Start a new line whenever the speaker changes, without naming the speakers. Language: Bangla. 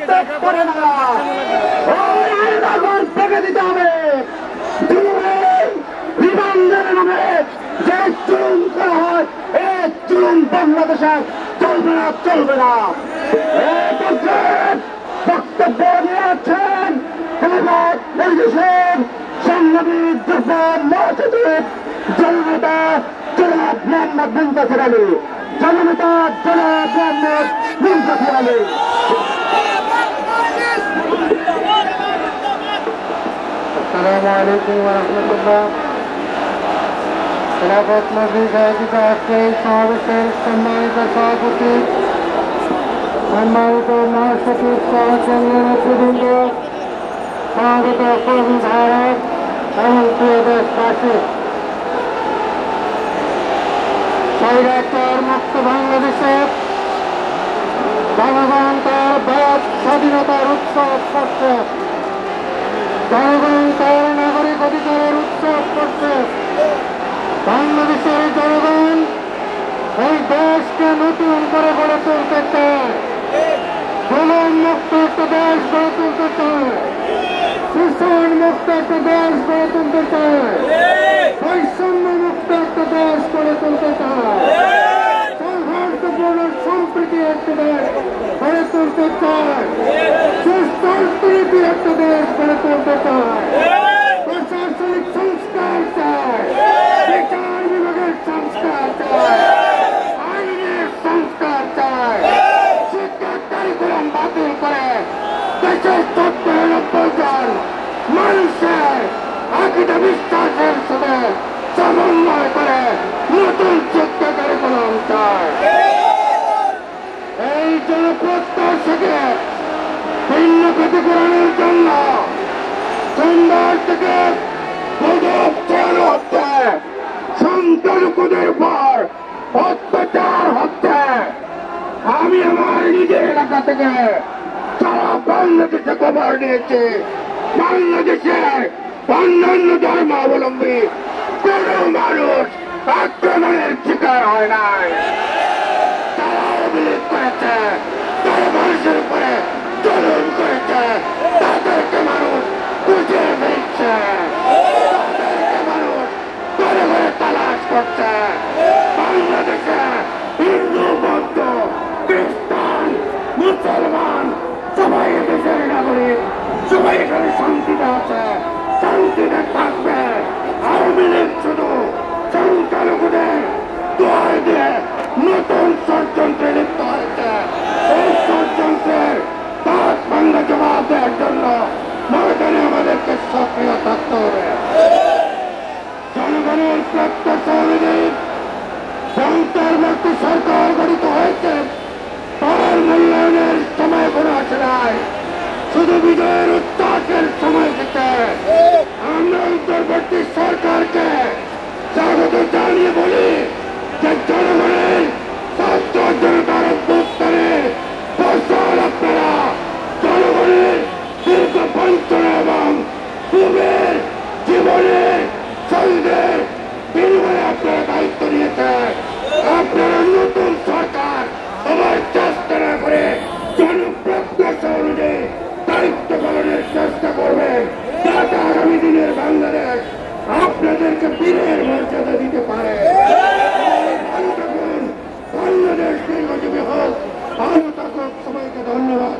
হস্তক্ষেপ করে না, ওই আইনাগর ভেঙে দিতে হবে। বিমানদের নামে যে জুলুম করা হয়, এই জুলুম বাংলাদেশে চলবে না, চলবে না। বক্তব্য নিয়ে আছেন সাংবাদিক যুবক মহাসচিব জননেতা জনাব মোহাম্মদ মুনতাসির আলী, জননেতা জনাব মোহাম্মদ মুনতাসির আলী।
আসসালামু আলাইকুম ওয়া রাহমাতুল্লাহ। খেলাফত মজলিস আয়োজিত আজকে এই সমাবেশের সম্মানিত সভাপতি, সম্মানিত মহাসচিব সহ কেন্দ্রীয় নেতৃবৃন্দ, সমাগত কর্মী ভারত এবং প্রিয় দেশবাসী, স্বৈরাচার মুক্ত বাংলাদেশে জনগণ তার বাক স্বাধীনতার উৎসব করছে, জনগণ তার নাগরিক অধিকারের উৎসব করছে। বাংলাদেশের জনগণ এই দেশকে নতুন করে গড়ে তুলতে চায়, জুলুম মুক্ত একটা দেশ গড়ে তুলতে চায়, শোষণ মুক্ত একটা দেশ গড়ে তুলতে চায়, বৈষম্য মুক্ত একটা দেশ গড়ে তুলতে চায়, সৌহার্দ্যপূর্ণ সম্প্রীতি একটা দেশ গড়ে তুলতে চায়, সুস্থ অর্থনীতি একটা দেশ গড়ে তুলতে চায়, প্রশাসনিক সংস্কার চায়, বিচার বিভাগের সংস্কার চায়, আইনের সংস্কার চায়, শিক্ষা কারিকুলাম বাতিল করে দেশের ৯০ জন মানুষের আকিদা বিশ্বাসের সাথে সমন্বয় করে নতুন শিক্ষা কারিকুলাম চায়। এই জনপ্রত্যাশাকে ভিন্ন ক্ষতিপূরণের জন্য সোমবার থেকে গুজব চালানো হচ্ছে, সংখ্যালঘুদের উপর অত্যাচার হচ্ছে। আমি আমার নিজের এলাকা থেকে সারা বাংলাদেশে খবর নিয়েছি, বাংলাদেশের অন্যান্য ধর্মাবলম্বী কোন মানুষ আক্রমণের শিকার হয় নাই। তারা অভিযোগ করেছে, তারা মানুষের উপরে জুলুম করেছে, তাদেরকে মানুষ খুঁজে ফেলছে, তাদেরকে মানুষ ঘরে ঘরে তালাশ করছে। বাংলাদেশে হিন্দু, বৌদ্ধ, খ্রিস্টান, মুসলমান সবাই দেশের নাগরিক, সবাই এখানে শান্তিতে আছে, শান্তিতে থাকবে। আওয়ামী লীগ শুধু সংখ্যালঘুদের দোয়ার দিয়ে নতুন ষড়যন্ত্রে লিপ্ত হয়েছে। এই ষড়যন্ত্রের তার বাংলা জবাব দেওয়ার জন্য ময়দানে আমাদেরকে সক্রিয় থাকতে হবে। জনগণের প্রত্যাশা অনুযায়ী অন্তর্বর্তী সরকার গঠিত হয়েছে, তার মূল্যায়নের সময় কোনো আসে নাই, শুধু বিজয়ের উচ্ছ্বাসের সময় থেকে। আমরা অন্তর্বর্তী সরকারকে স্বাগত জানিয়ে বলি যে জনগণের ছাত্র জনতার অভ্যুত্থানে ফসল আপনারা জনগণের দীর্ঘ বঞ্চনা এবং পূর্বের জীবনের শহীদের বিনিময়ে আপনারা দায়িত্ব নিয়েছেন। আপনারা নতুন সরকার আবার চেষ্টা না করে জনপ্রত্যাশা অনুযায়ী দায়িত্ব পালনের চেষ্টা করবেন, যাতে আগামী দিনের বাংলাদেশ আপনাদেরকে বীরের মর্যাদা দিতে পারে। ভালো থাকুন, বাংলাদেশ দীর্ঘজীবী হোক, ভালো থাকুক, সবাইকে ধন্যবাদ।